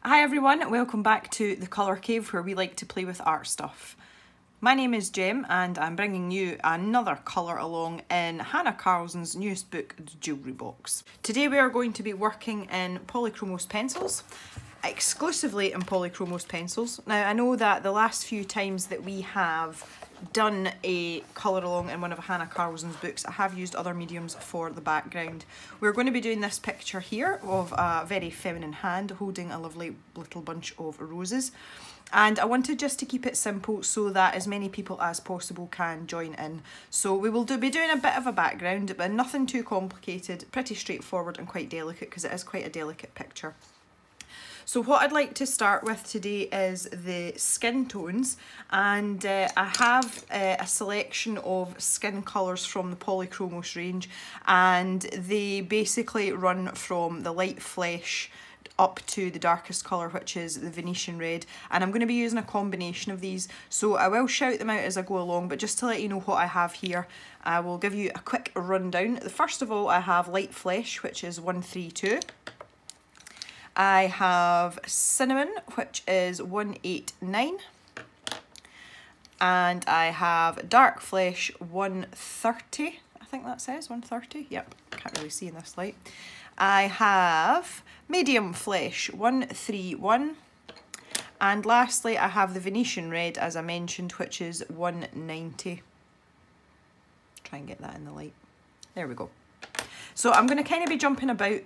Hi everyone, welcome back to the Colour Cave where we like to play with art stuff. My name is Jem and I'm bringing you another colour along in Hanna Karlzon's newest book, the Jewellery Box. Today we are going to be working in Polychromos Pencils, exclusively in Polychromos Pencils. Now I know that the last few times that we have done a colour along in one of Hanna Karlzon's books, I have used other mediums for the background. We're going to be doing this picture here of a very feminine hand holding a lovely little bunch of roses. And I wanted just to keep it simple so that as many people as possible can join in. So we will be doing a bit of a background, but nothing too complicated, pretty straightforward and quite delicate because it is quite a delicate picture. So what I'd like to start with today is the skin tones, and I have a selection of skin colours from the Polychromos range, and they basically run from the light flesh up to the darkest colour, which is the Venetian red, and I'm going to be using a combination of these, so I will shout them out as I go along, but just to let you know what I have here, I will give you a quick rundown. First of all, I have light flesh, which is 132. I have cinnamon, which is 189, and I have dark flesh 130, I think that says 130, yep, can't really see in this light. I have medium flesh 131, and lastly I have the Venetian red, as I mentioned, which is 190. Try and get that in the light. There we go. So I'm going to kind of be jumping about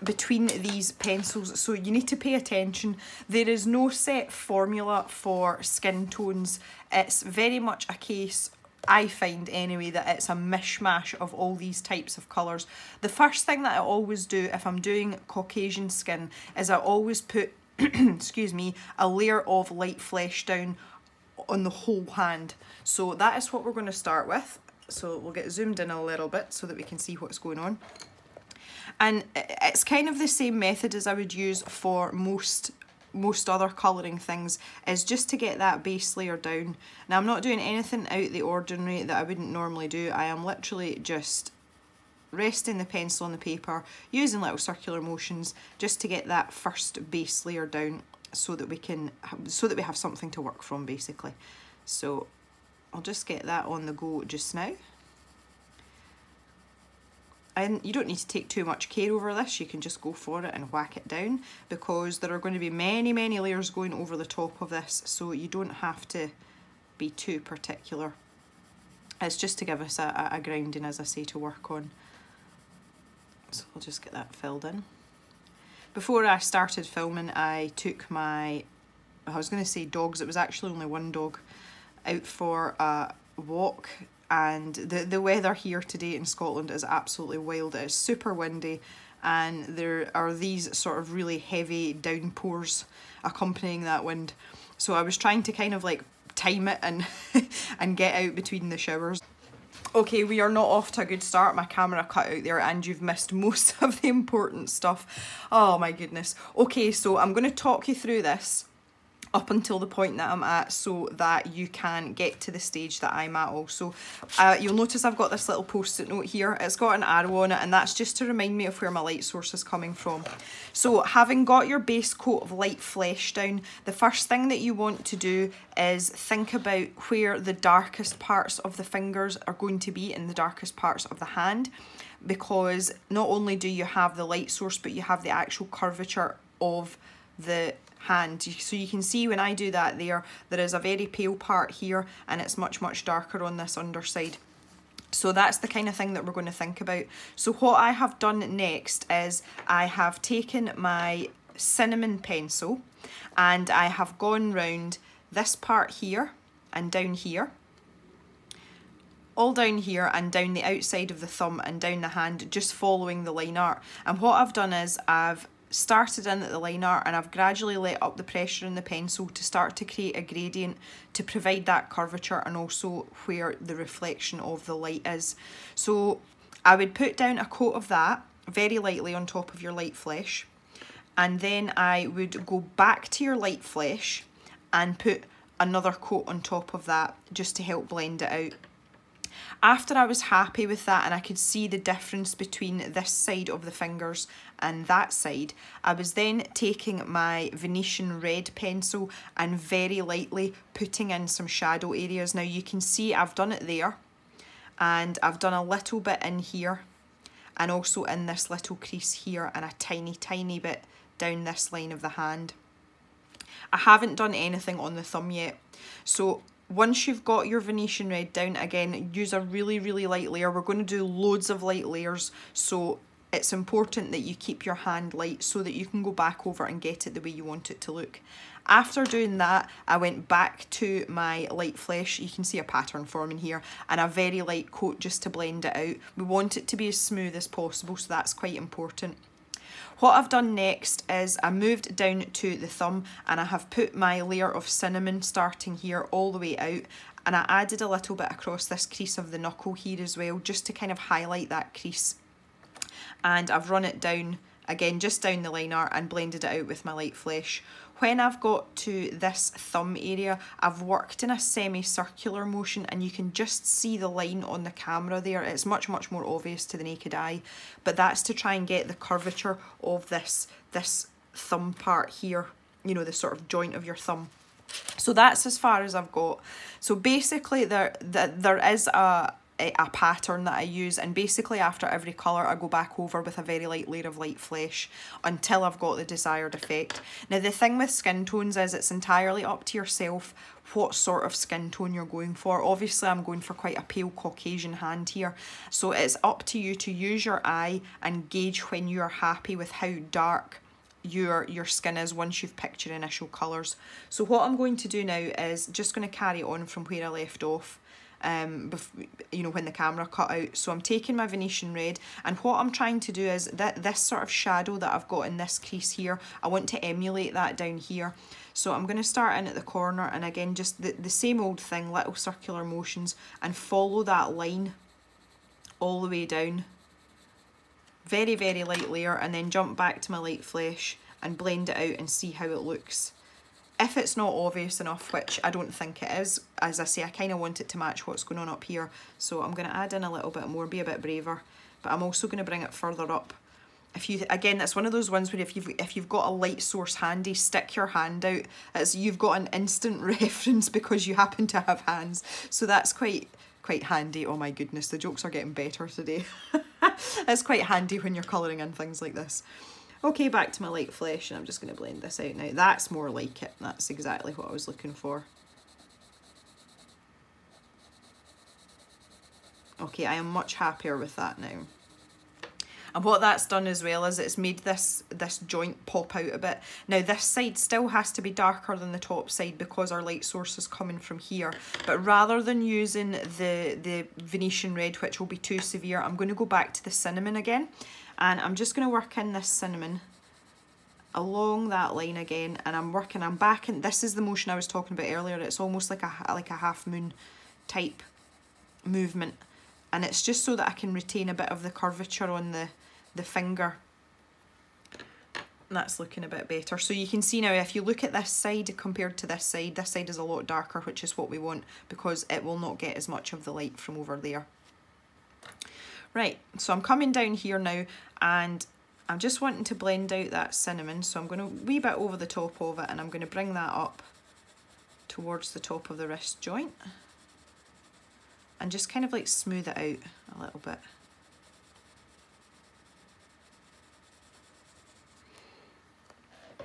between these pencils, so you need to pay attention. There is no set formula for skin tones. It's very much a case, I find anyway, that it's a mishmash of all these types of colours. The first thing that I always do if I'm doing Caucasian skin is I always put excuse me, a layer of light flesh down on the whole hand. So that is what we're going to start with. So we'll get zoomed in a little bit so that we can see what's going on. And it's kind of the same method as I would use for most other colouring things, is just to get that base layer down. Now I'm not doing anything out of the ordinary that I wouldn't normally do. I am literally just resting the pencil on the paper, using little circular motions just to get that first base layer down so that we have something to work from basically. So I'll just get that on the go just now. And you don't need to take too much care over this, you can just go for it and whack it down, because there are going to be many layers going over the top of this, so you don't have to be too particular. It's just to give us a grounding, as I say, to work on. So I'll just get that filled in. Before I started filming, I took my, I was going to say dogs, it was actually only one dog, out for a walk. And the weather here today in Scotland is absolutely wild. It's super windy and there are these sort of really heavy downpours accompanying that wind. So I was trying to kind of like time it and and get out between the showers. Okay, we are not off to a good start. My camera cut out there and you've missed most of the important stuff. Oh my goodness. Okay, so I'm going to talk you through this up until the point that I'm at so that you can get to the stage that I'm at also. You'll notice I've got this little post-it note here. It's got an arrow on it and that's just to remind me of where my light source is coming from. So having got your base coat of light flesh down, the first thing that you want to do is think about where the darkest parts of the fingers are going to be in the darkest parts of the hand, because not only do you have the light source but you have the actual curvature of the hand. So you can see when I do that there is a very pale part here and it's much darker on this underside. So that's the kind of thing that we're going to think about. So what I have done next is I have taken my cinnamon pencil and I have gone round this part here and down here, all down here and down the outside of the thumb and down the hand, just following the line art. And what I've done is I've started in at the line art and I've gradually let up the pressure in the pencil to start to create a gradient to provide that curvature and also where the reflection of the light is. So I would put down a coat of that very lightly on top of your light flesh, and then I would go back to your light flesh and put another coat on top of that just to help blend it out. After I was happy with that and I could see the difference between this side of the fingers and that side, I was then taking my Venetian red pencil and very lightly putting in some shadow areas. Now you can see I've done it there, and I've done a little bit in here, and also in this little crease here, and a tiny bit down this line of the hand. I haven't done anything on the thumb yet. So once you've got your Venetian red down, again, use a really light layer. We're going to do loads of light layers, so it's important that you keep your hand light so that you can go back over and get it the way you want it to look. After doing that, I went back to my light flesh. You can see a pattern forming here, and a very light coat just to blend it out. We want it to be as smooth as possible, so that's quite important. What I've done next is I moved down to the thumb and I have put my layer of cinnamon starting here all the way out, and I added a little bit across this crease of the knuckle here as well, just to kind of highlight that crease. And I've run it down, again, just down the liner, and blended it out with my light flesh. When I've got to this thumb area, I've worked in a semicircular motion, and you can just see the line on the camera there. It's much more obvious to the naked eye, but that's to try and get the curvature of this thumb part here, you know, the sort of joint of your thumb. So that's as far as I've got. So basically there is a pattern that I use, and basically after every colour I go back over with a very light layer of light flesh until I've got the desired effect. Now the thing with skin tones is it's entirely up to yourself what sort of skin tone you're going for. Obviously I'm going for quite a pale Caucasian hand here, so it's up to you to use your eye and gauge when you're happy with how dark your skin is once you've picked your initial colours. So what I'm going to do now is just going to carry on from where I left off. You know, when the camera cut out. So I'm taking my Venetian red, and what I'm trying to do is that this sort of shadow that I've got in this crease here, I want to emulate that down here. So I'm going to start in at the corner, and again just the same old thing, little circular motions, and follow that line all the way down. Very light layer, and then jump back to my light flesh and blend it out and see how it looks. If it's not obvious enough, which I don't think it is, as I say, I kind of want it to match what's going on up here, so I'm going to add in a little bit more, be a bit braver, but I'm also going to bring it further up. Again, that's one of those ones where if you've got a light source handy, stick your hand out, as you've got an instant reference because you happen to have hands, so that's quite handy. Oh my goodness, the jokes are getting better today. It's quite handy when you're colouring in things like this. Okay, back to my light flesh, and I'm just going to blend this out now. That's more like it. That's exactly what I was looking for. Okay, I am much happier with that now. And what that's done as well is it's made this joint pop out a bit. Now this side still has to be darker than the top side because our light source is coming from here. But rather than using the Venetian red, which will be too severe, I'm going to go back to the cinnamon again. And I'm just going to work in this cinnamon along that line again, and I'm back in, this is the motion I was talking about earlier. It's almost like a half moon type movement, and it's just so that I can retain a bit of the curvature on the finger. That's looking a bit better. So you can see now, if you look at this side compared to this side is a lot darker, which is what we want because it will not get as much of the light from over there. Right, so I'm coming down here now, and I'm just wanting to blend out that cinnamon, so I'm going to wee bit over the top of it, and I'm going to bring that up towards the top of the wrist joint and just kind of like smooth it out a little bit.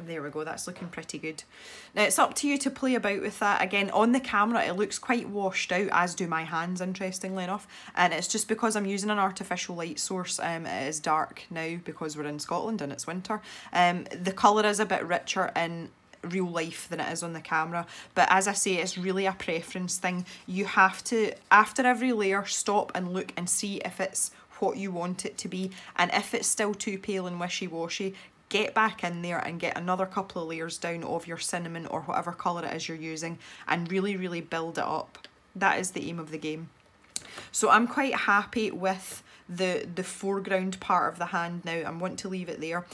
There we go, that's looking pretty good. Now it's up to you to play about with that. Again, on the camera it looks quite washed out, as do my hands, interestingly enough, and it's just because I'm using an artificial light source. It is dark now because we're in Scotland and it's winter. The colour is a bit richer in real life than it is on the camera, but as I say, it's really a preference thing. You have to, after every layer, stop and look and see if it's what you want it to be, and if it's still too pale and wishy-washy, get back in there and get another couple of layers down of your cinnamon or whatever colour it is you're using, and really build it up. That is the aim of the game. So I'm quite happy with the foreground part of the hand now. I want to leave it there.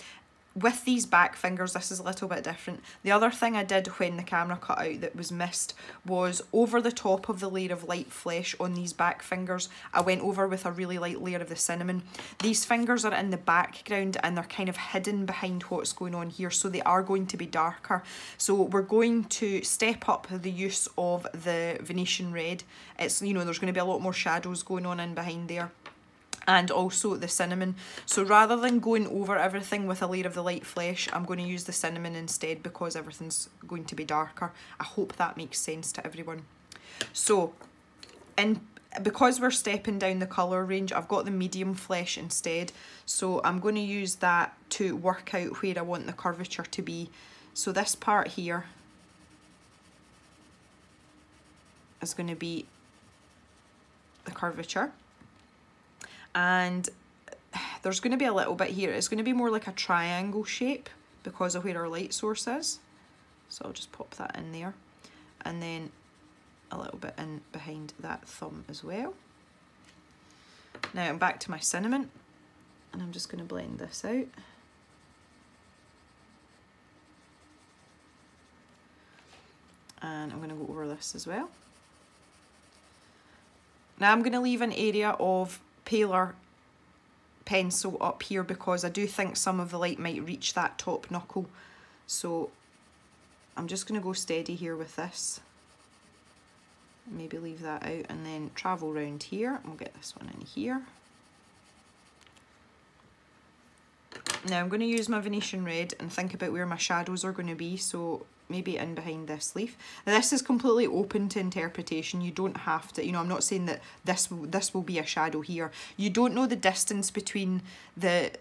with these back fingers, this is a little bit different. The other thing I did when the camera cut out that was missed was over the top of the layer of light flesh on these back fingers, I went over with a really light layer of the cinnamon. These fingers are in the background and they're kind of hidden behind what's going on here, so they are going to be darker. So we're going to step up the use of the Venetian red. It's, you know, there's going to be a lot more shadows going on in behind there. And also the cinnamon. So rather than going over everything with a layer of the light flesh, I'm going to use the cinnamon instead because everything's going to be darker. I hope that makes sense to everyone. So, because we're stepping down the colour range, I've got the medium flesh instead. So I'm going to use that to work out where I want the curvature to be. So this part here is going to be the curvature. And there's going to be a little bit here. It's going to be more like a triangle shape because of where our light source is. So I'll just pop that in there. And then a little bit in behind that thumb as well. Now I'm back to my cinnamon. And I'm just going to blend this out. And I'm going to go over this as well. Now I'm going to leave an area of paler pencil up here because I do think some of the light might reach that top knuckle. So I'm just going to go steady here with this. Maybe leave that out and then travel round here. And we'll get this one in here. Now I'm going to use my Venetian red and think about where my shadows are going to be. So maybe in behind this leaf. Now this is completely open to interpretation. You don't have to, you know, I'm not saying that this will be a shadow here. You don't know the distance between the,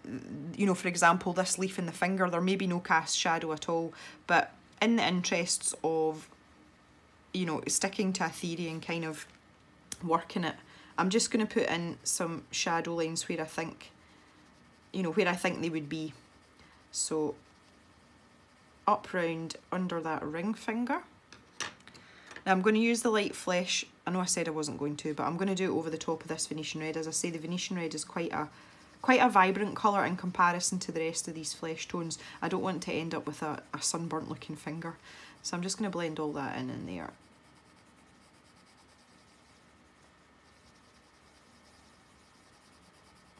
you know, for example, this leaf and the finger. There may be no cast shadow at all, but in the interests of, you know, sticking to a theory and kind of working it, I'm just going to put in some shadow lines where I think, you know, where I think they would be. So up round under that ring finger. Now I'm going to use the light flesh. I know I said I wasn't going to, but I'm going to do it over the top of this Venetian red. As I say, the Venetian red is quite a vibrant colour in comparison to the rest of these flesh tones. I don't want to end up with a sunburnt looking finger. So I'm just going to blend all that in there.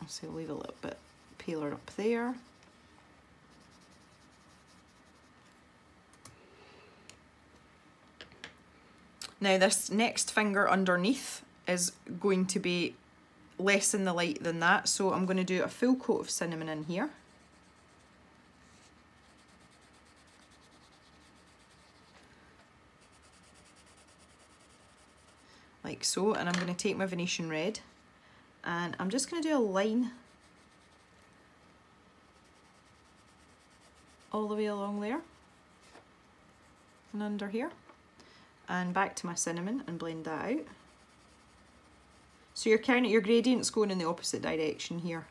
So leave a little bit paler up there. Now this next finger underneath is going to be less in the light than that, so I'm going to do a full coat of cinnamon in here. Like so, and I'm going to take my Venetian red and I'm just going to do a line all the way along there and under here. And back to my cinnamon and blend that out. So your gradient's going in the opposite direction here.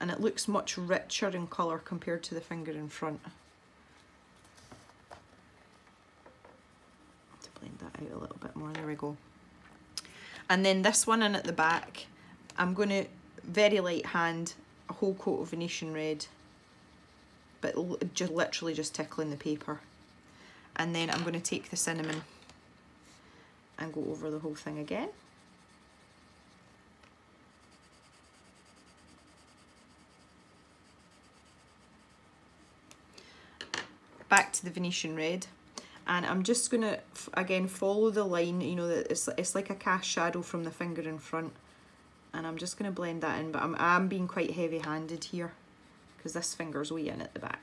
And it looks much richer in colour compared to the finger in front. To blend that out a little bit more, there we go. And then this one in at the back, I'm going to very light hand a whole coat of Venetian red, but literally just tickling the paper. And then I'm going to take the cinnamon and go over the whole thing again. Back to the Venetian red. And I'm just going to, again, follow the line, you know, that it's like a cast shadow from the finger in front. And I'm just going to blend that in, but I'm being quite heavy-handed here because this finger's way in at the back.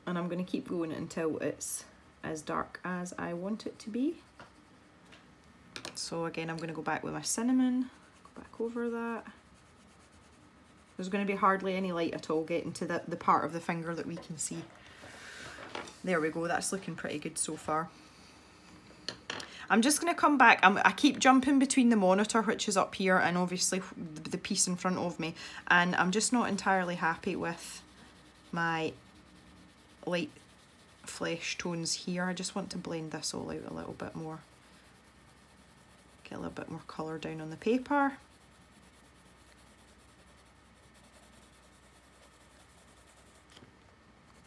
And I'm going to keep going until it's as dark as I want it to be. So again, I'm going to go back with my cinnamon, go back over that. There's going to be hardly any light at all getting to the part of the finger that we can see. There we go, that's looking pretty good so far. I'm just going to come back. I keep jumping between the monitor, which is up here, and obviously the piece in front of me. And I'm just not entirely happy with my light flesh tones here. I just want to blend this all out a little bit more. Get a little bit more colour down on the paper.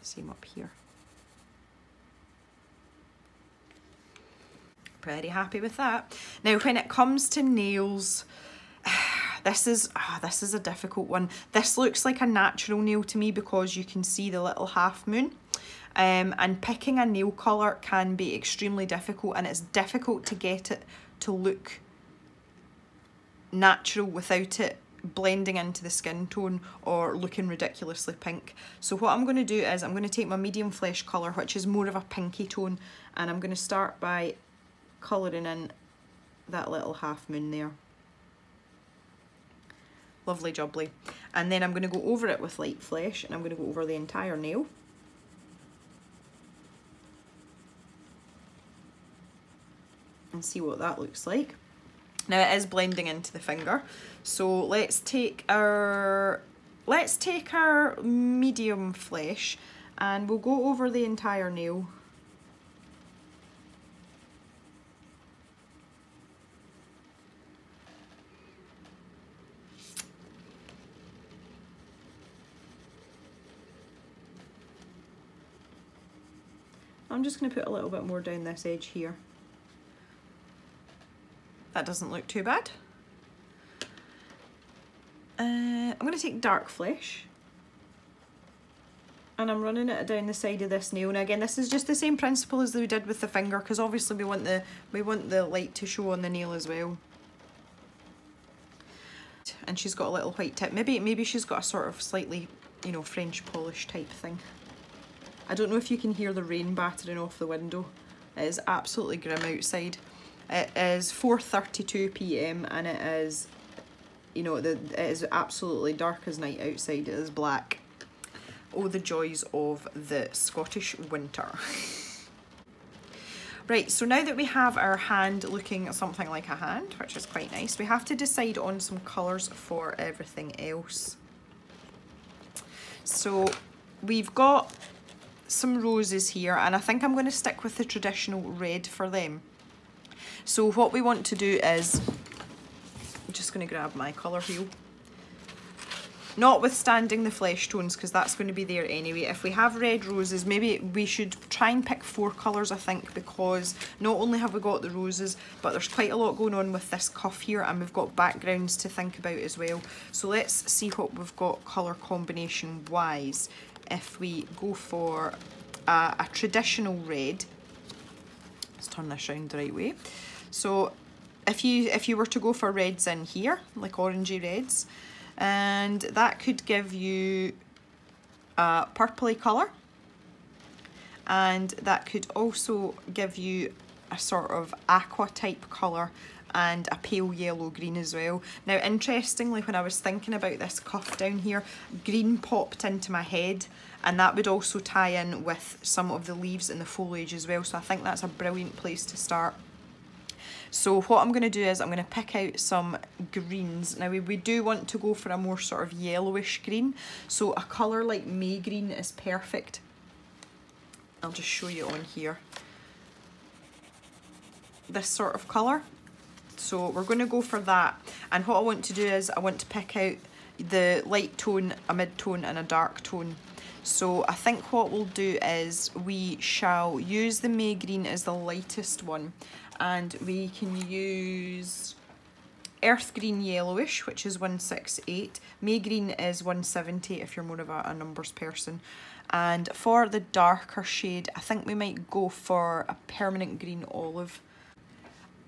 Same up here. Pretty happy with that. Now when it comes to nails, this is a difficult one. This looks like a natural nail to me because you can see the little half moon. And picking a nail colour can be extremely difficult, and it's difficult to get it to look natural without it blending into the skin tone or looking ridiculously pink. So what I'm going to do is I'm going to take my medium flesh colour, which is more of a pinky tone, and I'm going to start by colouring in that little half moon there. Lovely jubbly. And then I'm going to go over it with light flesh, and I'm going to go over the entire nail. And see what that looks like. Now it is blending into the finger, so let's take our medium flesh and we'll go over the entire nail. I'm just going to put a little bit more down this edge here. That doesn't look too bad. I'm going to take dark flesh and I'm running it down the side of this nail. Now again, this is just the same principle as we did with the finger, because obviously we want the light to show on the nail as well. And she's got a little white tip. Maybe she's got a sort of slightly, you know, French polish type thing. I don't know if you can hear the rain battering off the window. It is absolutely grim outside. It is 4:32 p.m. and it is, you know, it is absolutely dark as night outside. It is black. Oh, the joys of the Scottish winter. Right, so now that we have our hand looking something like a hand, which is quite nice, we have to decide on some colours for everything else. So we've got some roses here, and I think I'm going to stick with the traditional red for them. So what we want to do is, I'm just going to grab my colour wheel, notwithstanding the flesh tones, because that's going to be there anyway. If we have red roses, maybe we should try and pick 4 colours, I think, because not only have we got the roses, but there's quite a lot going on with this cuff here, and we've got backgrounds to think about as well. So let's see what we've got colour combination wise. If we go for a traditional red, let's turn this round the right way. So if you were to go for reds in here, like orangey reds, and that could give you a purpley colour, and that could also give you a sort of aqua type colour and a pale yellow green as well. Now interestingly, when I was thinking about this cuff down here, green popped into my head, and that would also tie in with some of the leaves and the foliage as well, so I think that's a brilliant place to start. So what I'm going to do is I'm going to pick out some greens. Now we do want to go for a more sort of yellowish green, so a colour like May green is perfect. I'll just show you on here. This sort of colour. So we're going to go for that, and what I want to do is I want to pick out the light tone, a mid-tone and a dark tone. So I think what we'll do is we shall use the May green as the lightest one, and we can use earth green yellowish, which is 168. May green is 170 if you're more of a numbers person. And for the darker shade, I think we might go for a permanent green olive.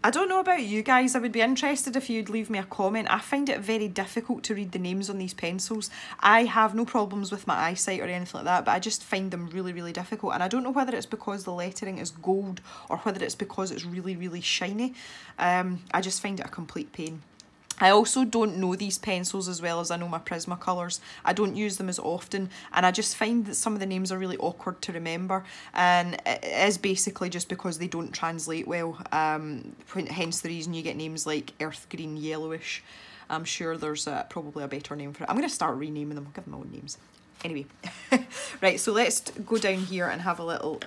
I don't know about you guys, I would be interested if you'd leave me a comment. I find it very difficult to read the names on these pencils. I have no problems with my eyesight or anything like that, but I just find them really, really difficult. And I don't know whether it's because the lettering is gold or whether it's because it's really, really shiny. I just find it a complete pain. I also don't know these pencils as well as I know my Prismacolors. I don't use them as often, and I just find that some of the names are really awkward to remember, and it is basically just because they don't translate well, hence the reason you get names like earth green yellowish. I'm sure there's probably a better name for it. I'm going to start renaming them, I'll give them my own names. Anyway, right, so let's go down here and have a little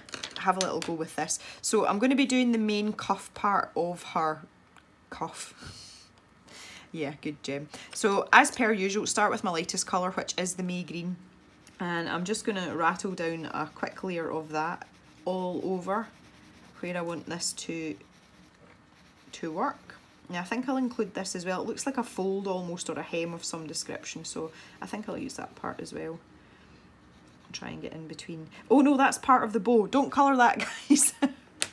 go with this. So I'm going to be doing the main cuff part of her cuff. Yeah, good gem. So as per usual, start with my lightest colour, which is the May Green. And I'm just going to rattle down a quick layer of that all over where I want this to work. Yeah, I think I'll include this as well. It looks like a fold almost, or a hem of some description, so I think I'll use that part as well. Try and get in between. Oh no, that's part of the bow. Don't colour that, guys.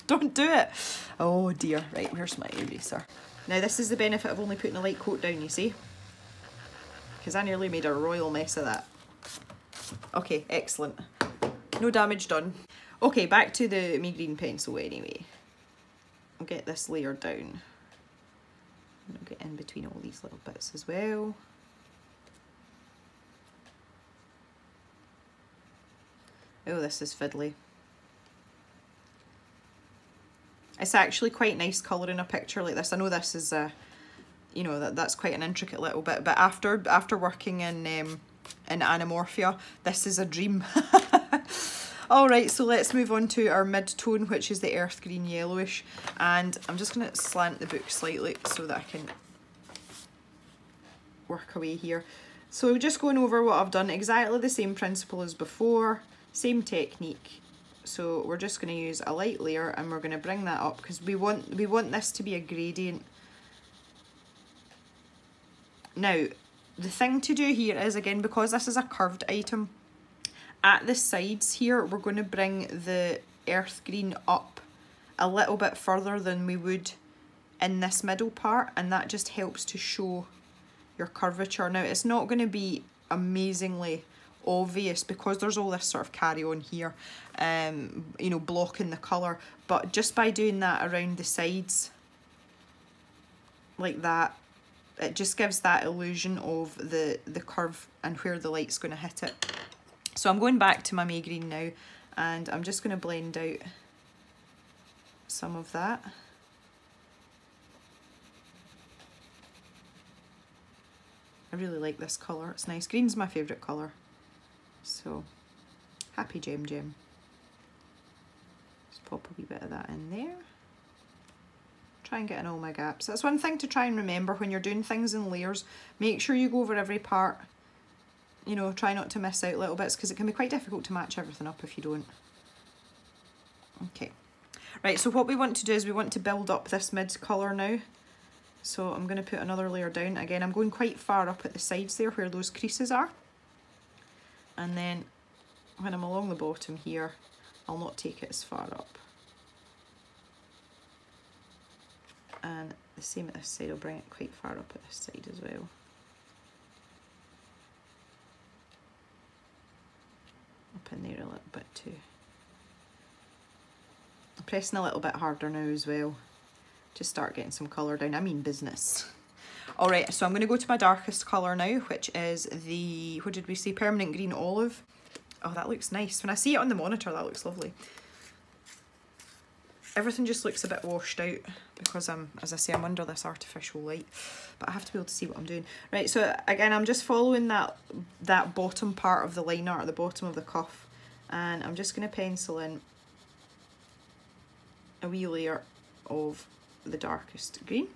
Don't do it. Oh dear. Right, where's my eraser? Now this is the benefit of only putting a light coat down, you see? Because I nearly made a royal mess of that. Okay, excellent. No damage done. Okay, back to the May Green pencil anyway. I'll get this layer down. And I'll get in between all these little bits as well. Oh, this is fiddly. It's actually quite nice colour in a picture like this. I know this is a, you know, that's quite an intricate little bit, but after working in Anamorphia, this is a dream. Alright, so let's move on to our mid-tone, which is the earth green yellowish, and I'm just going to slant the book slightly so that I can work away here. So just going over what I've done, exactly the same principle as before, same technique. So we're just going to use a light layer and we're going to bring that up because we want this to be a gradient. Now, the thing to do here is, again, because this is a curved item, at the sides here, we're going to bring the earth green up a little bit further than we would in this middle part, and that just helps to show your curvature. Now, it's not going to be amazingly obvious because there's all this sort of carry on here, you know, blocking the colour, but just by doing that around the sides like that, it just gives that illusion of the curve and where the light's going to hit it. So I'm going back to my May Green now, and I'm just going to blend out some of that. I really like this colour, it's nice. Green's my favourite colour. So, happy gem. Just pop a wee bit of that in there. Try and get in all my gaps. That's one thing to try and remember when you're doing things in layers. Make sure you go over every part. You know, try not to miss out little bits because it can be quite difficult to match everything up if you don't. Okay. Right, so what we want to do is we want to build up this mid colour now. So I'm going to put another layer down. Again, I'm going quite far up at the sides there where those creases are. And then when I'm along the bottom here, I'll not take it as far up. And the same at this side, I'll bring it quite far up at this side as well. Up in there a little bit too. I'm pressing a little bit harder now as well. Just start getting some colour down. I mean business. Alright, so I'm going to go to my darkest colour now, which is the, what did we say, permanent green olive. Oh, that looks nice. When I see it on the monitor, that looks lovely. Everything just looks a bit washed out because as I say, I'm under this artificial light, but I have to be able to see what I'm doing. Right, so again, I'm just following that bottom part of the liner at the bottom of the cuff, and I'm just going to pencil in a wee layer of the darkest green.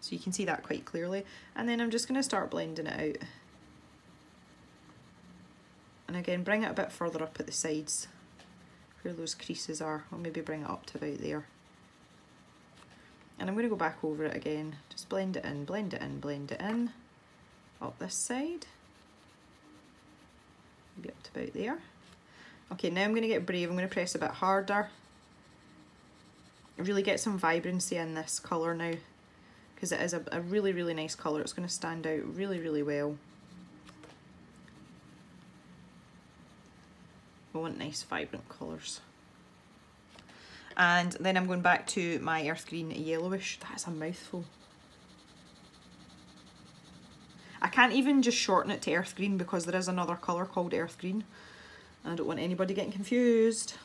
So you can see that quite clearly. And then I'm just going to start blending it out. And again, bring it a bit further up at the sides where those creases are. Or maybe bring it up to about there. And I'm going to go back over it again. Just blend it in, blend it in, blend it in. Up this side. Maybe up to about there. Okay, now I'm going to get brave. I'm going to press a bit harder. Really get some vibrancy in this colour now, because it is a really, really nice colour. It's going to stand out really, really well. We want nice, vibrant colours. And then I'm going back to my earth green yellowish. That's a mouthful. I can't even just shorten it to earth green because there is another colour called earth green. And I don't want anybody getting confused.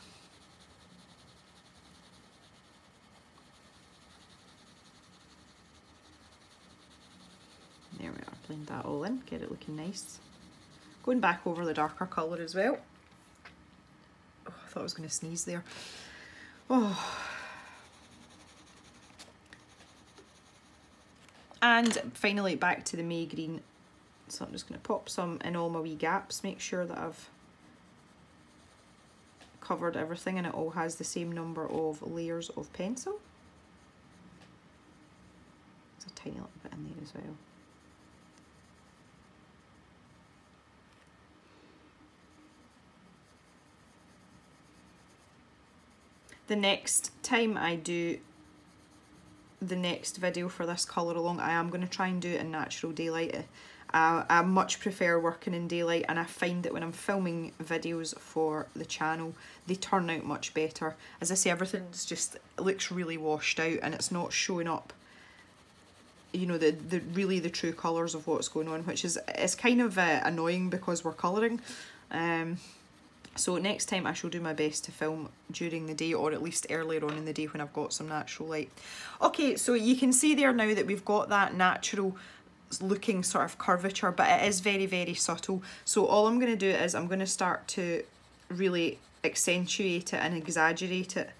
There we are, blend that all in, get it looking nice. Going back over the darker colour as well. Oh, I thought I was going to sneeze there. Oh. And finally back to the May green. So I'm just going to pop some in all my wee gaps, make sure that I've covered everything and it all has the same number of layers of pencil. There's a tiny little bit in there as well. The next time I do the next video for this colour along, I am going to try and do it in natural daylight. I much prefer working in daylight, and I find that when I'm filming videos for the channel, they turn out much better. As I say, everything's just, it looks really washed out and it's not showing up, you know, the really the true colours of what's going on, which is, it's kind of annoying because we're colouring. So next time I shall do my best to film during the day, or at least earlier on in the day when I've got some natural light. Okay, so you can see there now that we've got that natural looking sort of curvature, but it is very, very subtle. So all I'm going to do is I'm going to start to really accentuate it and exaggerate it.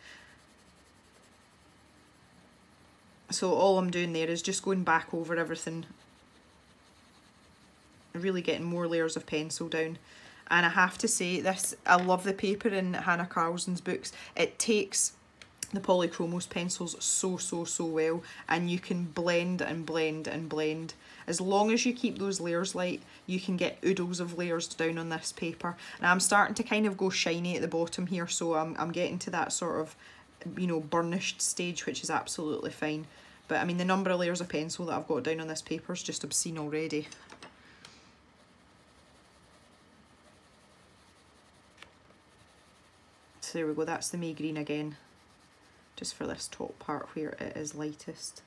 So all I'm doing there is just going back over everything, really getting more layers of pencil down. And I have to say this, I love the paper in Hanna Karlzon's books. It takes the Polychromos pencils so well, and you can blend and blend and blend. As long as you keep those layers light, you can get oodles of layers down on this paper. And I'm starting to kind of go shiny at the bottom here, so I'm getting to that sort of, you know, burnished stage, which is absolutely fine. But I mean, the number of layers of pencil that I've got down on this paper is just obscene already. So there we go, that's the May green again, just for this top part where it is lightest.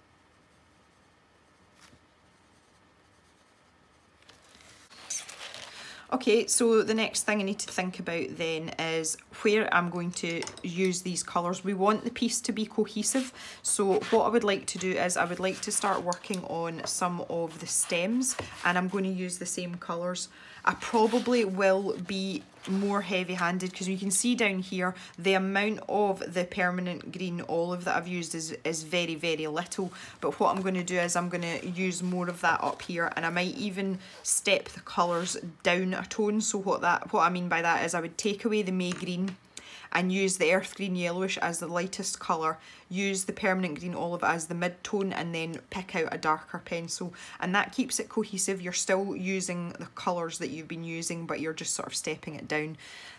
Okay, so the next thing I need to think about then is where I'm going to use these colours. We want the piece to be cohesive, so what I would like to do is I would like to start working on some of the stems, and I'm going to use the same colours. I probably will be more heavy-handed because you can see down here the amount of the permanent green olive that I've used is very, very little, but what I'm going to do is I'm going to use more of that up here, and I might even step the colours down a tone. So what I mean by that is I would take away the May green and use the earth green yellowish as the lightest colour, use the permanent green olive as the mid-tone, and then pick out a darker pencil. And that keeps it cohesive. You're still using the colours that you've been using, but you're just sort of stepping it down.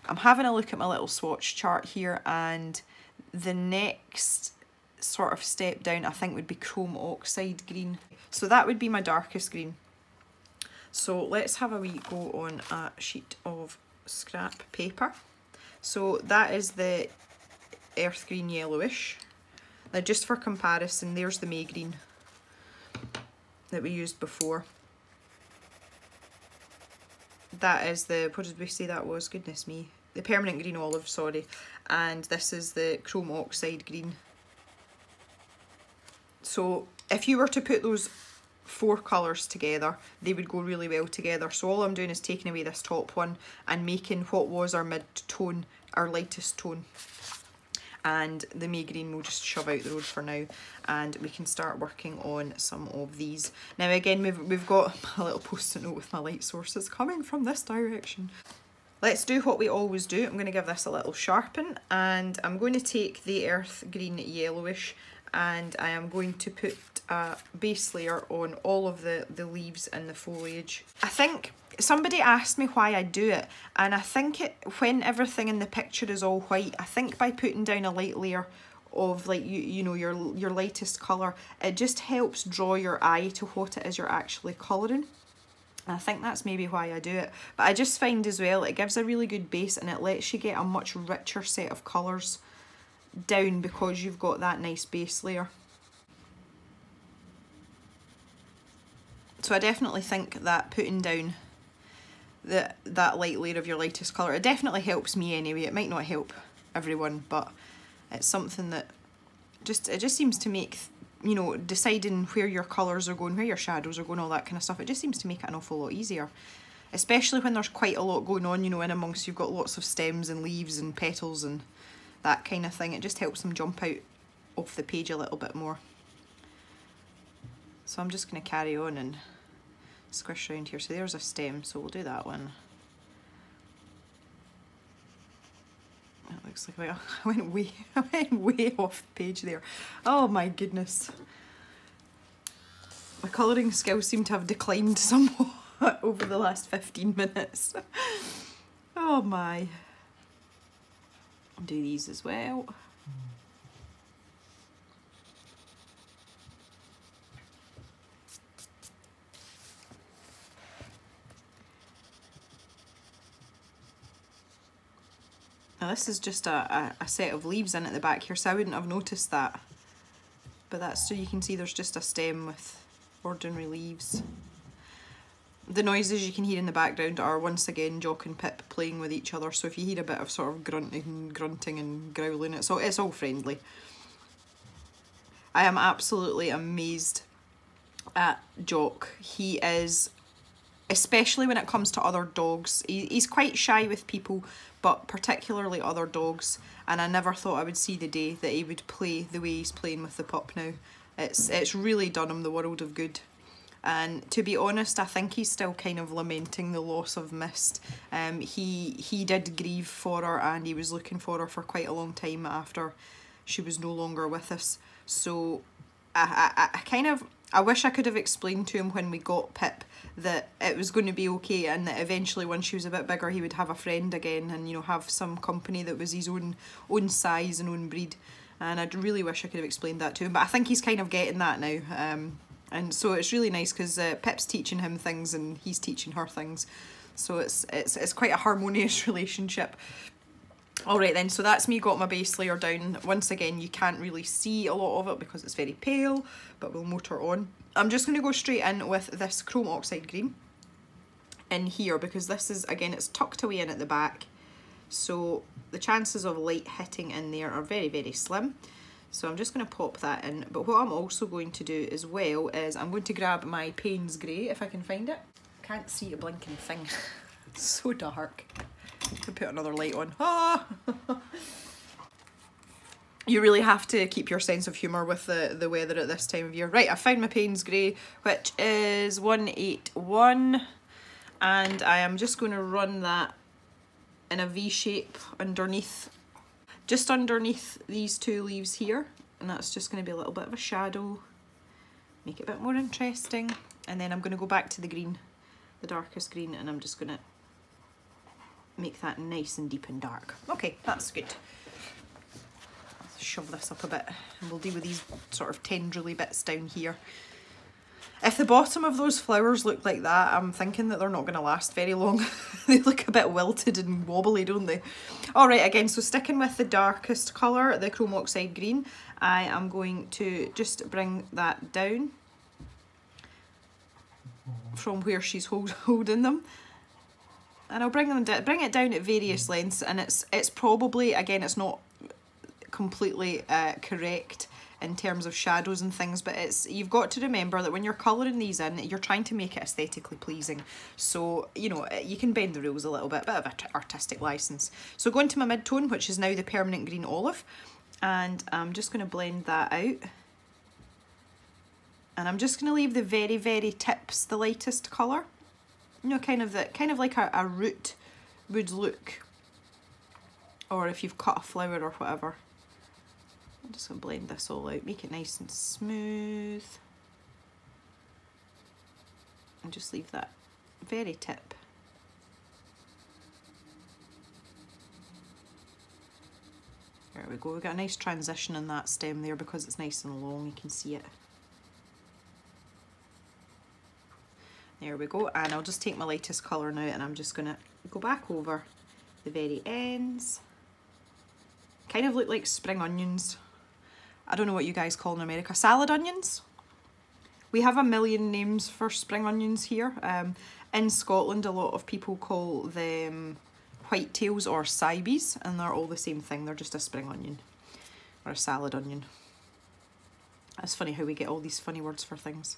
I'm having a look at my little swatch chart here, and the next sort of step down I think would be chrome oxide green. So that would be my darkest green. So let's have a wee go on a sheet of scrap paper. So that is the earth green yellowish. Now just for comparison, there's the May green that we used before. That is the, what did we say that was? Goodness me. The permanent green olive, sorry. And this is the chrome oxide green. So if you were to put those four colours together, they would go really well together. So all I'm doing is taking away this top one and making what was our mid-tone our lightest tone, and the May green we'll just shove out the road for now, and we can start working on some of these. Now again, we've got a little post-it note with my light sources coming from this direction. Let's do what we always do. I'm going to give this a little sharpen, and I'm going to take the earth green yellowish, and I am going to put a base layer on all of the leaves and the foliage. I think somebody asked me why I do it, and I think when everything in the picture is all white, I think by putting down a light layer of, like, you know, your lightest colour, it just helps draw your eye to what it is you're actually colouring. I think that's maybe why I do it. But I just find as well it gives a really good base, and it lets you get a much richer set of colours down because you've got that nice base layer. So I definitely think that putting down that light layer of your lightest colour, it definitely helps me anyway. It might not help everyone, but it's something that it just seems to make, you know, deciding where your colours are going, where your shadows are going, all that kind of stuff, it just seems to make it an awful lot easier. Especially when there's quite a lot going on, you know, in amongst, you've got lots of stems and leaves and petals and that kind of thing. It just helps them jump out off the page a little bit more. So I'm just going to carry on and squish around here. So there's a stem, so we'll do that one. It looks like I went way off the page there. Oh my goodness. My colouring skills seem to have declined somewhat over the last 15 minutes. Oh my. I'll do these as well. Now this is just a set of leaves in at the back here, so I wouldn't have noticed that. But that's so you can see there's just a stem with ordinary leaves. The noises you can hear in the background are once again Jock and Pip playing with each other, so if you hear a bit of sort of grunting and growling, it's all friendly. I am absolutely amazed at Jock. He is, especially when it comes to other dogs, he's quite shy with people, but particularly other dogs, and I never thought I would see the day that he would play the way he's playing with the pup now. It's really done him the world of good. And to be honest, I think he's still kind of lamenting the loss of Mist. He did grieve for her, and he was looking for her for quite a long time after she was no longer with us. So I wish I could have explained to him when we got Pip that it was going to be okay, and that eventually once she was a bit bigger he would have a friend again, and, you know, have some company that was his own size and own breed. And I'd really wish I could have explained that to him, but I think he's kind of getting that now. And so it's really nice because Pip's teaching him things and he's teaching her things. So it's quite a harmonious relationship. Alright then, so that's me got my base layer down. Once again, you can't really see a lot of it because it's very pale, but we'll motor on. I'm just going to go straight in with this chrome oxide green in here, because this is, again, it's tucked away in at the back. So the chances of light hitting in there are very, very slim. So I'm just going to pop that in. But what I'm also going to do as well is I'm going to grab my Payne's Grey, if I can find it. Can't see a blinking thing. It's so dark. To put another light on. Ah! You really have to keep your sense of humour with the weather at this time of year. Right, I found my Payne's Grey, which is 181. And I am just going to run that in a V shape underneath, just underneath these two leaves here. And that's just going to be a little bit of a shadow. Make it a bit more interesting. And then I'm going to go back to the green, the darkest green, and I'm just going to make that nice and deep and dark. Okay, that's good. Let's shove this up a bit and we'll deal with these sort of tendrily bits down here. If the bottom of those flowers look like that, I'm thinking that they're not going to last very long. They look a bit wilted and wobbly, don't they? Alright, again, so sticking with the darkest colour, the chrome oxide green, I am going to just bring that down from where she's holding them. And I'll bring it down at various lengths, and it's probably, again, it's not completely correct in terms of shadows and things, but you've got to remember that when you're colouring these in, you're trying to make it aesthetically pleasing. So, you know, you can bend the rules a little bit of an artistic licence. So going to my mid-tone, which is now the permanent green olive, and I'm just going to blend that out. And I'm just going to leave the very, very tips the lightest colour. You know, kind of like a root would look, or if you've cut a flower or whatever. I'm just going to blend this all out, make it nice and smooth, and just leave that very tip. There we go, we've got a nice transition in that stem there because it's nice and long, you can see it. There we go, and I'll just take my lightest colour now and I'm just going to go back over the very ends. Kind of look like spring onions. I don't know what you guys call in America. Salad onions? We have a million names for spring onions here. In Scotland, a lot of people call them whitetails or cybes, and they're all the same thing. They're just a spring onion or a salad onion. It's funny how we get all these funny words for things.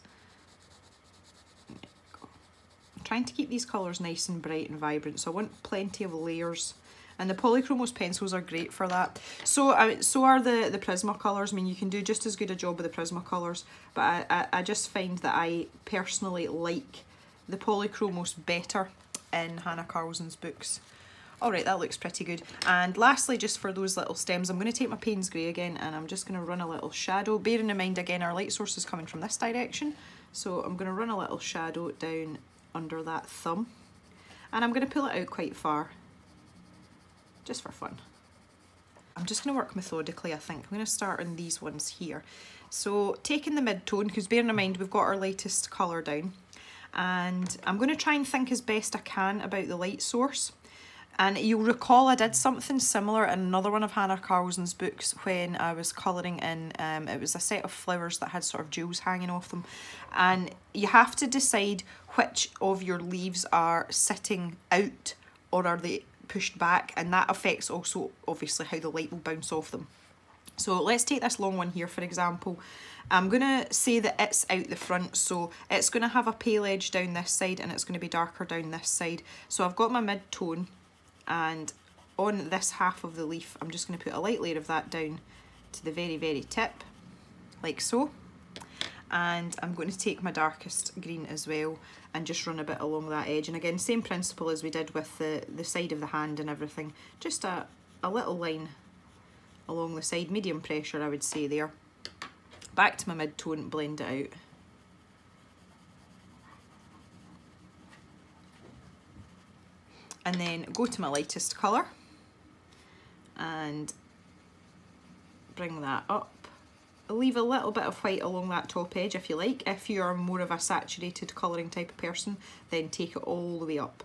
I'm trying to keep these colours nice and bright and vibrant, so I want plenty of layers And the Polychromos pencils are great for that. So so are the Prismacolors. I mean, you can do just as good a job with the Prismacolors, but I just find that I personally like the Polychromos better in Hanna Karlzon's books. Alright, that looks pretty good. And lastly, just for those little stems, I'm going to take my Payne's Grey again and I'm just going to run a little shadow. Bearing in mind, again, our light source is coming from this direction. So I'm going to run a little shadow down under that thumb. And I'm going to pull it out quite far, just for fun. I'm just going to work methodically, I think. I'm going to start on these ones here. So taking the mid-tone, because bearing in mind we've got our lightest colour down. And I'm going to try and think as best I can about the light source. And you'll recall I did something similar in another one of Hanna Karlzon's books when I was colouring in, it was a set of flowers that had sort of jewels hanging off them. And you have to decide which of your leaves are sitting out or are they pushed back, and that affects also obviously how the light will bounce off them. So let's take this long one here for example. I'm going to say that it's out the front, so it's going to have a pale edge down this side and it's going to be darker down this side. So I've got my mid-tone, and on this half of the leaf I'm just going to put a light layer of that down to the very, very tip, like so. And I'm going to take my darkest green as well and just run a bit along that edge. And again, same principle as we did with the side of the hand and everything. Just a little line along the side, medium pressure I would say there. Back to my mid-tone, blend it out. And then go to my lightest colour and bring that up. Leave a little bit of white along that top edge if you like. If you are more of a saturated colouring type of person, then take it all the way up.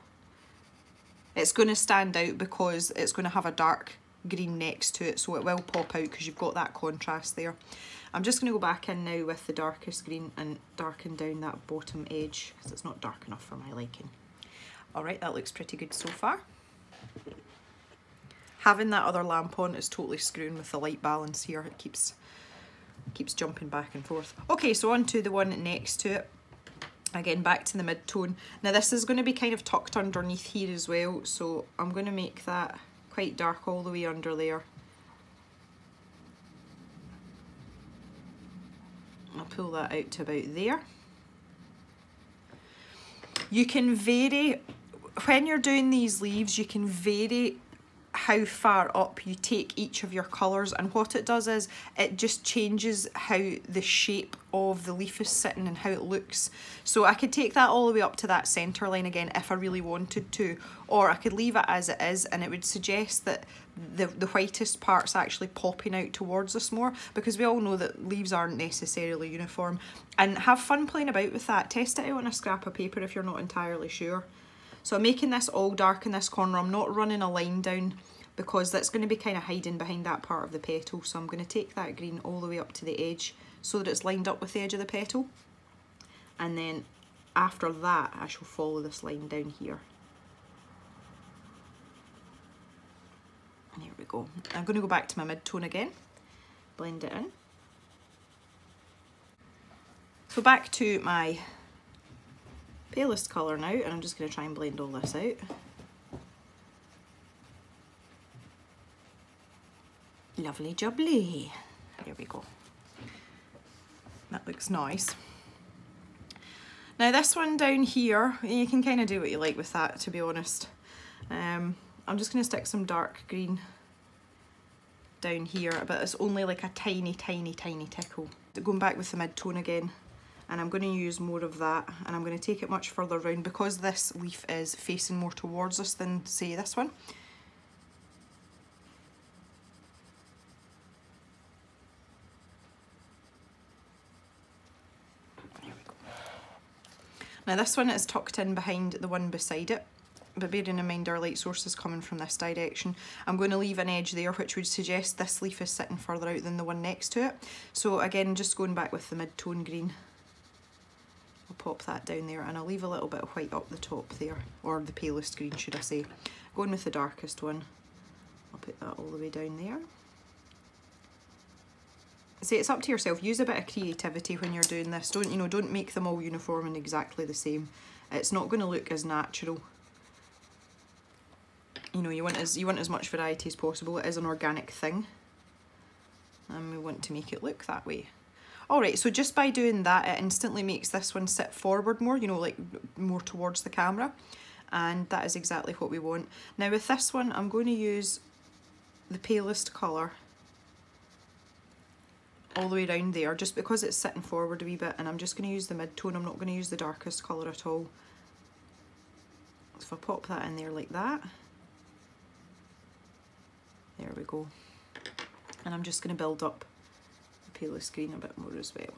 It's going to stand out because it's going to have a dark green next to it, so it will pop out because you've got that contrast there. I'm just going to go back in now with the darkest green and darken down that bottom edge because it's not dark enough for my liking. Alright, that looks pretty good so far. Having that other lamp on is totally screwing with the light balance here. It keeps jumping back and forth. Okay, so on to the one next to it. Again, back to the mid-tone. Now this is going to be kind of tucked underneath here as well, so I'm going to make that quite dark all the way under there. I'll pull that out to about there. You can vary, when you're doing these leaves, you can vary how far up you take each of your colours, and what it does is it just changes how the shape of the leaf is sitting and how it looks. So I could take that all the way up to that centre line again if I really wanted to, or I could leave it as it is and it would suggest that the whitest part's actually popping out towards us more, because we all know that leaves aren't necessarily uniform. And have fun playing about with that. Test it out on a scrap of paper if you're not entirely sure. So I'm making this all dark in this corner. I'm not running a line down because that's going to be kind of hiding behind that part of the petal. So I'm going to take that green all the way up to the edge so that it's lined up with the edge of the petal. And then after that, I shall follow this line down here. There we go. I'm going to go back to my mid-tone again, blend it in. So back to my palest colour now, and I'm just going to try and blend all this out. Lovely jubbly. There we go. That looks nice. Now this one down here, you can kind of do what you like with that, to be honest. I'm just going to stick some dark green down here, but it's only like a tiny, tiny, tiny tickle. Going back with the mid-tone again, and I'm going to use more of that, and I'm going to take it much further round because this leaf is facing more towards us than, say, this one. There we go. Now this one is tucked in behind the one beside it, but bearing in mind our light source is coming from this direction, I'm going to leave an edge there which would suggest this leaf is sitting further out than the one next to it. So again, just going back with the mid-tone green, I'll pop that down there, and I'll leave a little bit of white up the top there, or the palest green should I say. Going with the darkest one, I'll put that all the way down there. See, it's up to yourself. Use a bit of creativity when you're doing this. Don't make them all uniform and exactly the same. It's not going to look as natural. you know, you want as much variety as possible. It is an organic thing, and we want to make it look that way. Alright, so just by doing that, it instantly makes this one sit forward more, you know, like more towards the camera, and that is exactly what we want. Now with this one, I'm going to use the palest colour all the way around there, just because it's sitting forward a wee bit, and I'm just going to use the mid-tone. I'm not going to use the darkest colour at all. So if I pop that in there like that, there we go. And I'm just going to build up the palest green a bit more as well.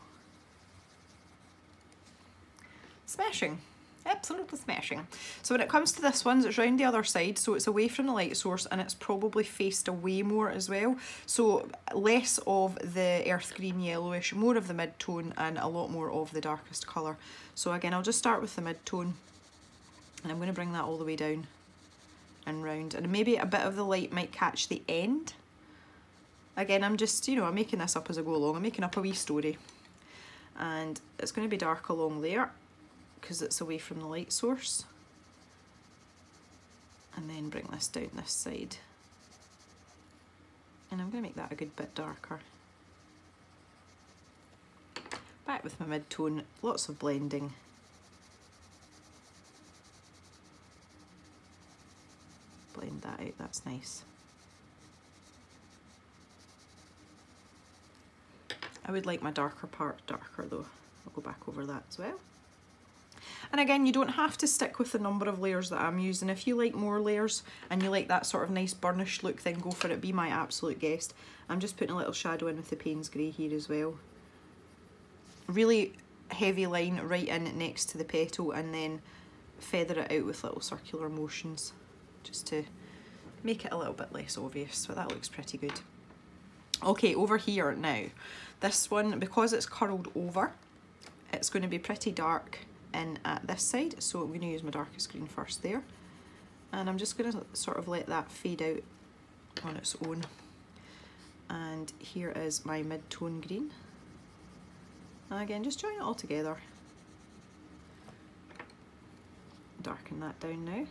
Smashing. Absolutely smashing. So when it comes to this one, it's round the other side, so it's away from the light source, and it's probably faced away more as well. So less of the earth green yellowish, more of the mid-tone, and a lot more of the darkest colour. So again, I'll just start with the mid-tone, and I'm going to bring that all the way down and round, and maybe a bit of the light might catch the end. Again, I'm just, you know, I'm making this up as I go along. I'm making up a wee story, and it's going to be dark along there because it's away from the light source, and then bring this down this side, and I'm going to make that a good bit darker. Back with my mid-tone, lots of blending. Blend that out, that's nice. I would like my darker part darker though. I'll go back over that as well. And again, you don't have to stick with the number of layers that I'm using. If you like more layers and you like that sort of nice burnished look, then go for it, be my absolute guest. I'm just putting a little shadow in with the Payne's Grey here as well. Really heavy line right in next to the petal, and then feather it out with little circular motions just to make it a little bit less obvious, so that looks pretty good. Okay, over here now, this one, because it's curled over, it's going to be pretty dark in at this side, so I'm going to use my darkest green first there, and I'm just going to sort of let that fade out on its own. And here is my mid-tone green, and again, just join it all together. Darken that down now.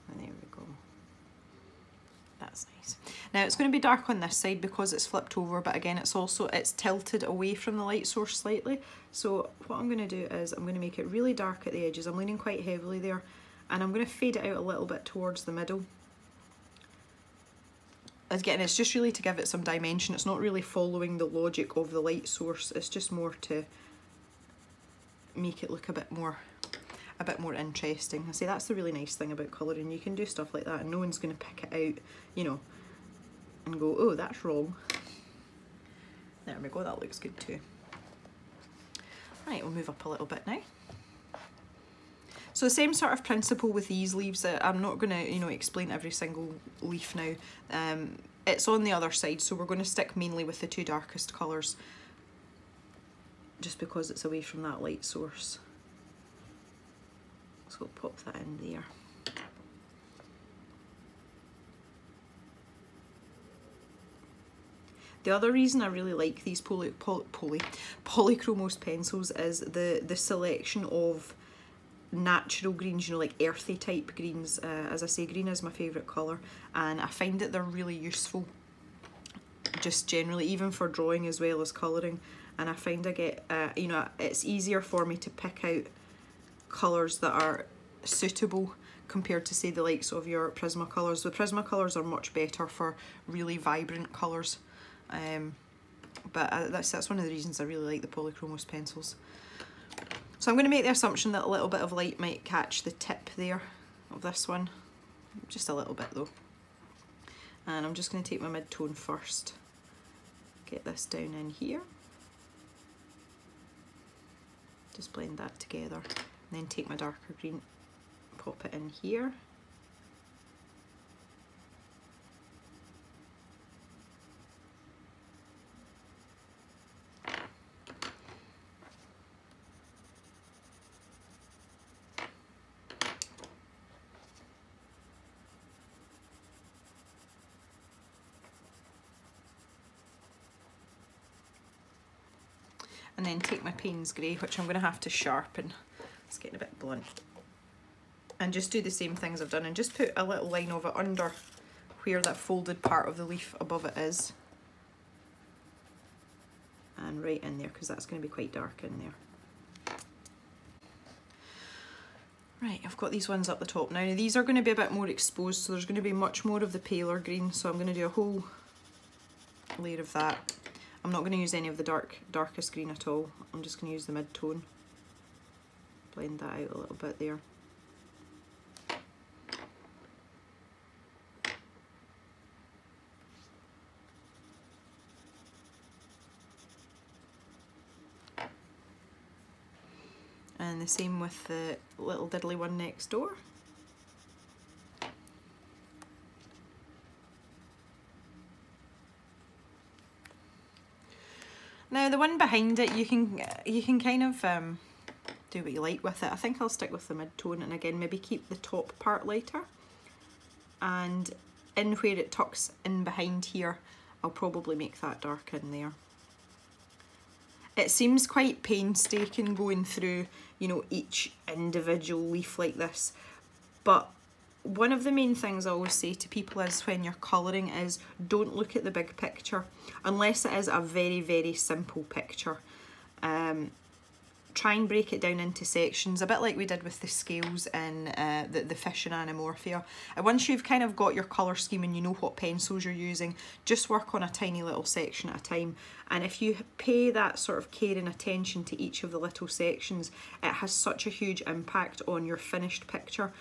And there we go. That's nice. Now it's going to be dark on this side because it's flipped over, but again, it's tilted away from the light source slightly. So what I'm going to do is I'm going to make it really dark at the edges. I'm leaning quite heavily there, and I'm going to fade it out a little bit towards the middle. Again, it's just really to give it some dimension. It's not really following the logic of the light source. It's just more to make it look a bit more interesting. I say that's the really nice thing about colouring. You can do stuff like that and no one's going to pick it out, you know, and go, oh, that's wrong. There we go, that looks good too. Right, we'll move up a little bit now. So same sort of principle with these leaves. I'm not going to, you know, explain every single leaf now. It's on the other side, so we're going to stick mainly with the two darkest colours, just because it's away from that light source. So we'll pop that in there. The other reason I really like these Polychromos pencils is the selection of natural greens, you know, like earthy type greens. As I say, green is my favourite colour, and I find that they're really useful just generally, even for drawing as well as colouring. And I find I get, you know, it's easier for me to pick out colours that are suitable compared to, say, the likes of your Prismacolors. The Prismacolors are much better for really vibrant colours, but that's one of the reasons I really like the Polychromos pencils. So I'm going to make the assumption that a little bit of light might catch the tip there of this one, just a little bit though. And I'm just going to take my mid-tone first, get this down in here, just blend that together, and then take my darker green, pop it in here. And then take my Payne's Grey, which I'm going to have to sharpen It's getting a bit blunt. And just do the same things I've done and just put a little line of it under where that folded part of the leaf above it is. And right in there, because that's going to be quite dark in there. Right, I've got these ones up the top now. These are going to be a bit more exposed, so there's going to be much more of the paler green, so I'm going to do a whole layer of that. I'm not going to use any of the darkest green at all. I'm just going to use the mid-tone. Blend that out a little bit there. And the same with the little diddly one next door. Now the one behind it, you can kind of do what you like with it. I think I'll stick with the mid-tone, and again maybe keep the top part lighter, and in where it tucks in behind here I'll probably make that dark in there. It seems quite painstaking going through, you know, each individual leaf like this, but one of the main things I always say to people is when you're colouring is don't look at the big picture unless it is a very, very simple picture. Try and break it down into sections, a bit like we did with the scales in the fish and Anamorphia. And once you've kind of got your colour scheme and you know what pencils you're using, just work on a tiny little section at a time. And if you pay that sort of care and attention to each of the little sections, it has such a huge impact on your finished picture.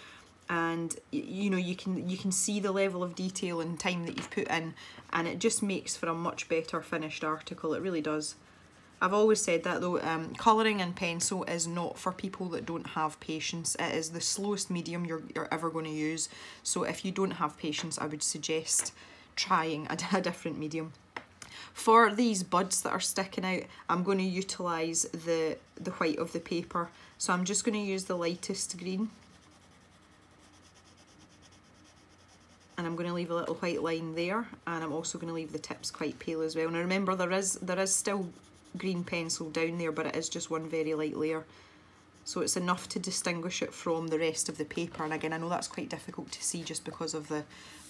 And you know, you can see the level of detail and time that you've put in, and it just makes for a much better finished article. It really does. I've always said that though, colouring in pencil is not for people that don't have patience. It is the slowest medium you're ever going to use. So if you don't have patience, I would suggest trying a different medium. For these buds that are sticking out, I'm going to utilise the white of the paper. So I'm just going to use the lightest green. And I'm going to leave a little white line there, and I'm also going to leave the tips quite pale as well. Now remember, there is still green pencil down there, but it is just one very light layer, so it's enough to distinguish it from the rest of the paper. And again, I know that's quite difficult to see just because of the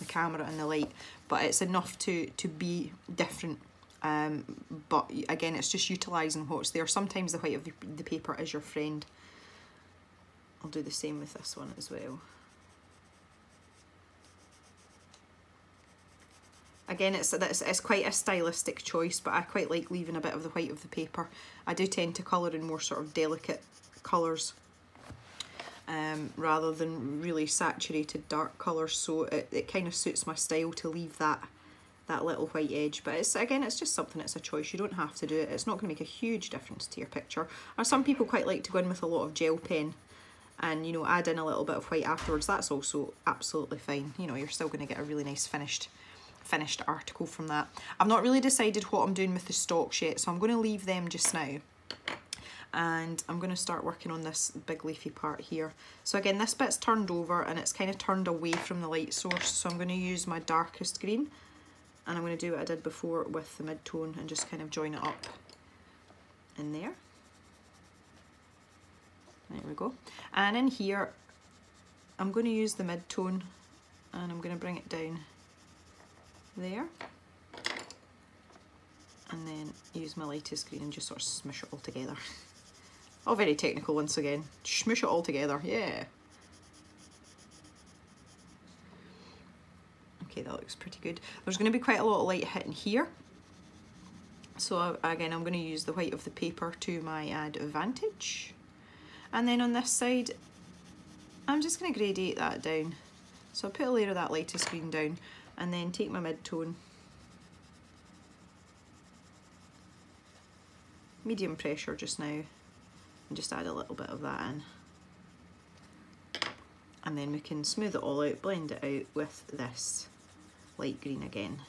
camera and the light, but it's enough to be different. But again, it's just utilising what's there. Sometimes the white of the paper is your friend. I'll do the same with this one as well. Again, it's quite a stylistic choice, but I quite like leaving a bit of the white of the paper. I do tend to colour in more sort of delicate colours rather than really saturated dark colours, so it kind of suits my style to leave that little white edge. But it's just something, it's a choice. You don't have to do it. It's not going to make a huge difference to your picture. Or some people quite like to go in with a lot of gel pen and, you know, add in a little bit of white afterwards. That's also absolutely fine. You know, you're still going to get a really nice finished article from that. I've not really decided what I'm doing with the stalks yet, so I'm going to leave them just now, and I'm going to start working on this big leafy part here. So again, this bit's turned over and it's kind of turned away from the light source, so I'm going to use my darkest green, and I'm going to do what I did before with the mid-tone and just kind of join it up in there. There we go. And in here I'm going to use the mid-tone and I'm going to bring it down there, and then use my lightest green and just sort of smush it all together. Oh, very technical once again. Smush it all together, yeah. Okay, that looks pretty good. There's going to be quite a lot of light hitting here, so again I'm going to use the white of the paper to my advantage. And then on this side I'm just going to gradate that down. So I'll put a layer of that lightest green down, and then take my mid-tone, medium pressure just now, and just add a little bit of that in. And then we can smooth it all out, blend it out with this light green again.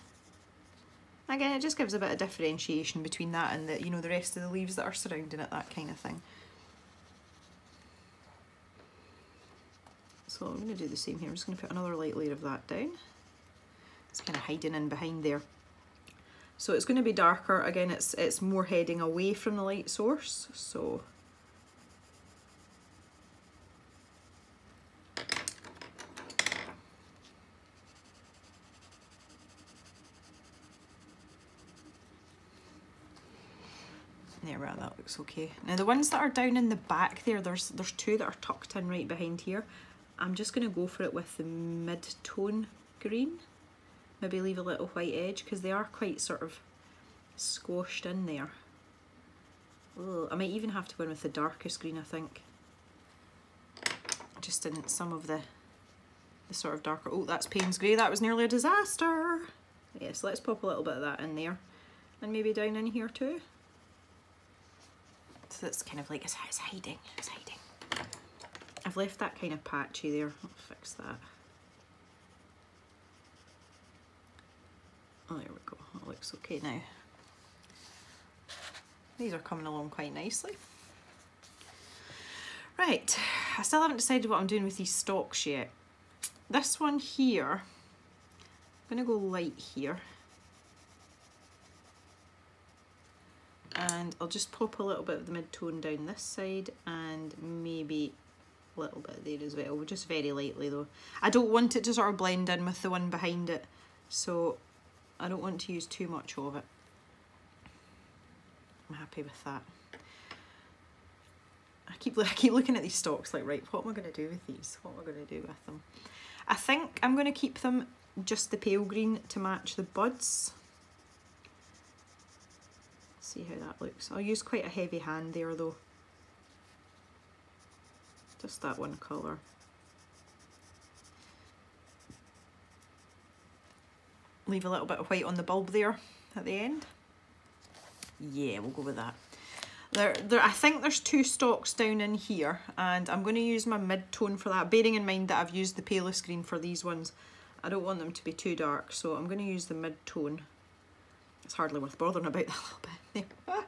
Again, it just gives a bit of differentiation between that and the, you know, the rest of the leaves that are surrounding it, that kind of thing. So I'm going to do the same here. I'm just going to put another light layer of that down. It's kind of hiding in behind there. So it's going to be darker. Again, it's more heading away from the light source. So There we are, that looks okay. Now the ones that are down in the back there, there's two that are tucked in right behind here. I'm just going to go for it with the mid-tone green. Maybe leave a little white edge because they are quite sort of squashed in there. Ugh, I might even have to go in with the darkest green, I think. Just in some of the sort of darker, oh, that's Payne's Grey, that was nearly a disaster. Yes, let's pop a little bit of that in there and maybe down in here too. So that's kind of like, it's hiding, it's hiding. I've left that kind of patchy there, I'll fix that. Oh, there we go, that looks okay now. These are coming along quite nicely. Right, I still haven't decided what I'm doing with these stalks yet. This one here, I'm going to go light here. And I'll just pop a little bit of the mid-tone down this side and maybe a little bit there as well, just very lightly though. I don't want it to sort of blend in with the one behind it, so I don't want to use too much of it. I'm happy with that. I keep looking at these stalks like, right, what am I going to do with these? What am I going to do with them? I think I'm going to keep them just the pale green to match the buds. See how that looks. I'll use quite a heavy hand there though. Just that one colour. Leave a little bit of white on the bulb there at the end. Yeah, we'll go with that. I think there's two stalks down in here and I'm going to use my mid-tone for that, bearing in mind that I've used the palest green for these ones. I don't want them to be too dark, so I'm going to use the mid-tone. It's hardly worth bothering about that little bit there.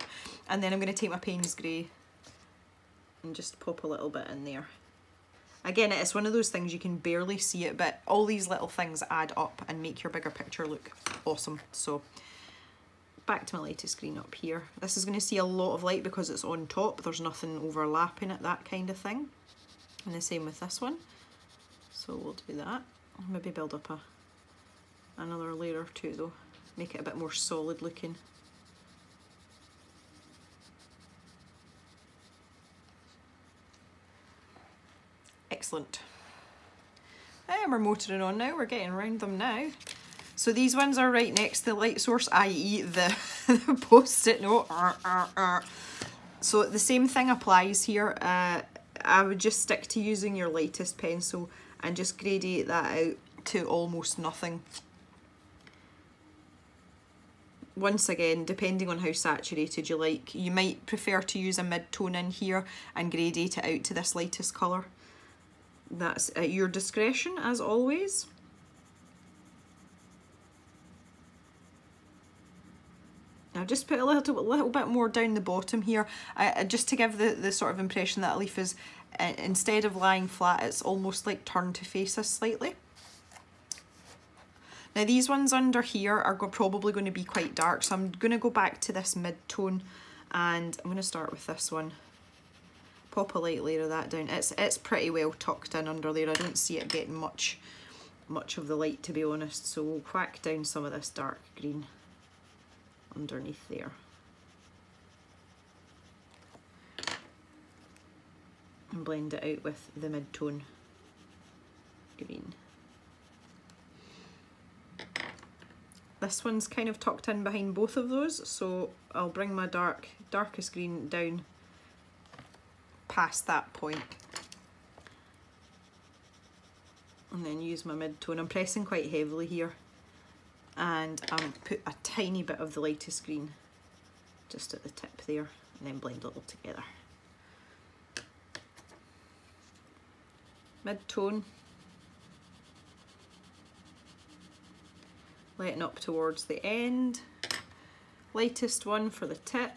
And then I'm going to take my Payne's Grey and just pop a little bit in there. Again, it's one of those things you can barely see it, but all these little things add up and make your bigger picture look awesome. So back to my latest green up here. This is going to see a lot of light because it's on top. There's nothing overlapping it, that kind of thing. And the same with this one. So we'll do that. I'll maybe build up another layer or two though. Make it a bit more solid looking. Excellent. And we're motoring on now, we're getting around them now. So these ones are right next to the light source, i.e. the post-it note. So the same thing applies here. I would just stick to using your lightest pencil and just gradate that out to almost nothing. Once again, depending on how saturated you like, you might prefer to use a mid-tone in here and gradate it out to this lightest colour. That's at your discretion, as always. I'll just put a little bit more down the bottom here, just to give the sort of impression that a leaf is, instead of lying flat, it's almost like turned to face us slightly. Now these ones under here are probably going to be quite dark, so I'm going to go back to this mid-tone and I'm going to start with this one. Pop a light layer of that down. It's pretty well tucked in under there. I don't see it getting much of the light, to be honest, so we'll whack down some of this dark green underneath there. And blend it out with the mid-tone green. This one's kind of tucked in behind both of those, so I'll bring my darkest green down past that point and then use my mid-tone. I'm pressing quite heavily here and put a tiny bit of the lightest green just at the tip there and then blend it all together. Mid-tone, letting up towards the end, lightest one for the tip.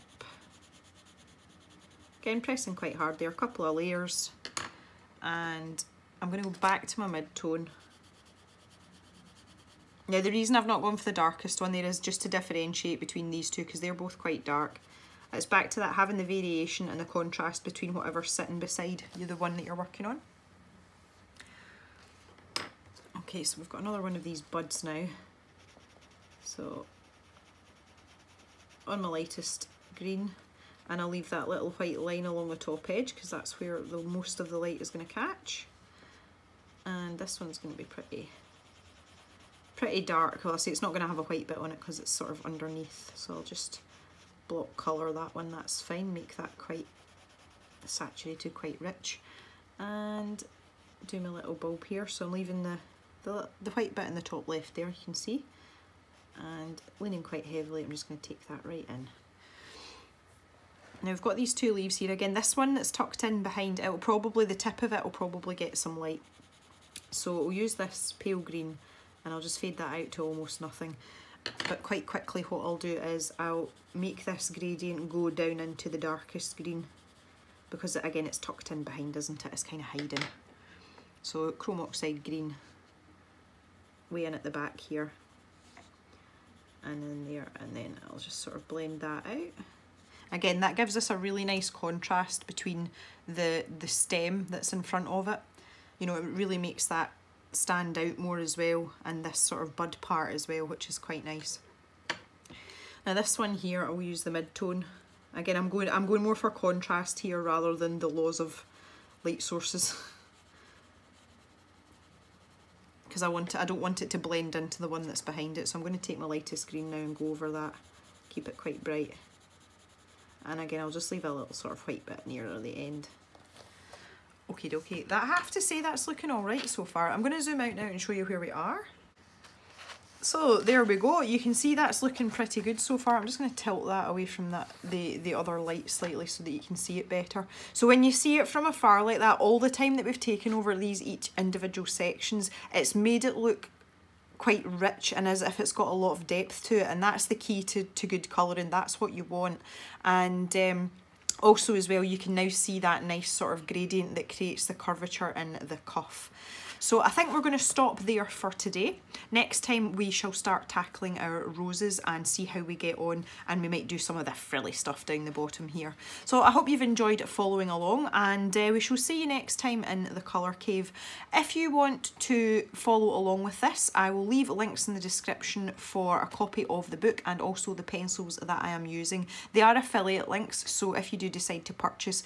Again, pressing quite hard there, a couple of layers, and I'm going to go back to my mid-tone. Now the reason I've not gone for the darkest one there is just to differentiate between these two because they're both quite dark. It's back to that, having the variation and the contrast between whatever's sitting beside you, the one that you're working on. Okay, so we've got another one of these buds now. So on my lightest green, and I'll leave that little white line along the top edge because that's where the most of the light is going to catch. And this one's going to be pretty dark. Well, I say it's not going to have a white bit on it because it's sort of underneath, so I'll just block colour that one, that's fine, make that quite saturated, quite rich. And do my little bulb here, so I'm leaving the white bit in the top left there, you can see, and leaning quite heavily. I'm just going to take that right in. Now we've got these two leaves here. Again, this one that's tucked in behind, it'll probably, the tip of it will probably get some light. So we'll use this pale green and I'll just fade that out to almost nothing. But quite quickly what I'll do is I'll make this gradient go down into the darkest green, because again it's tucked in behind, isn't it? It's kind of hiding. So chrome oxide green way in at the back here, and then there, and then I'll just sort of blend that out. Again, that gives us a really nice contrast between the stem that's in front of it. You know, it really makes that stand out more as well, and this sort of bud part as well, which is quite nice. Now this one here, I'll use the mid-tone. Again, I'm going more for contrast here rather than the laws of light sources. Because I don't want it to blend into the one that's behind it, so I'm going to take my lightest green now and go over that, keep it quite bright. And again, I'll just leave a little sort of white bit nearer the end. Okie dokie, I have to say that's looking alright so far. I'm going to zoom out now and show you where we are. So there we go, you can see that's looking pretty good so far. I'm just going to tilt that away from the other light slightly so that you can see it better. So when you see it from afar like that, all the time that we've taken over each individual sections, it's made it look quite rich and as if it's got a lot of depth to it, and that's the key to good colouring. That's what you want. And also as well, you can now see that nice sort of gradient that creates the curvature in the cuff. So I think we're going to stop there for today. Next time we shall start tackling our roses and see how we get on, and we might do some of the frilly stuff down the bottom here. So I hope you've enjoyed following along, and we shall see you next time in the Colour Cave. If you want to follow along with this, I will leave links in the description for a copy of the book and also the pencils that I am using. They are affiliate links, so if you do decide to purchase,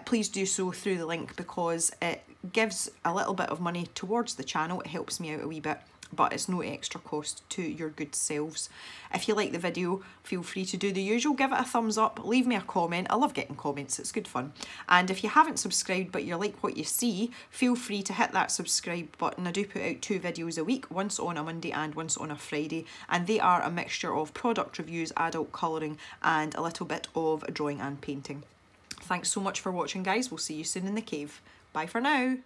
please do so through the link, because it gives a little bit of money towards the channel. It helps me out a wee bit, but it's no extra cost to your good selves. If you like the video, feel free to do the usual, give it a thumbs up, leave me a comment. I love getting comments, it's good fun. And if you haven't subscribed but you like what you see, feel free to hit that subscribe button. I do put out 2 videos a week, once on a Monday and once on a Friday, and they are a mixture of product reviews, adult colouring, and a little bit of drawing and painting. Thanks so much for watching, guys. We'll see you soon in the cave. Bye for now.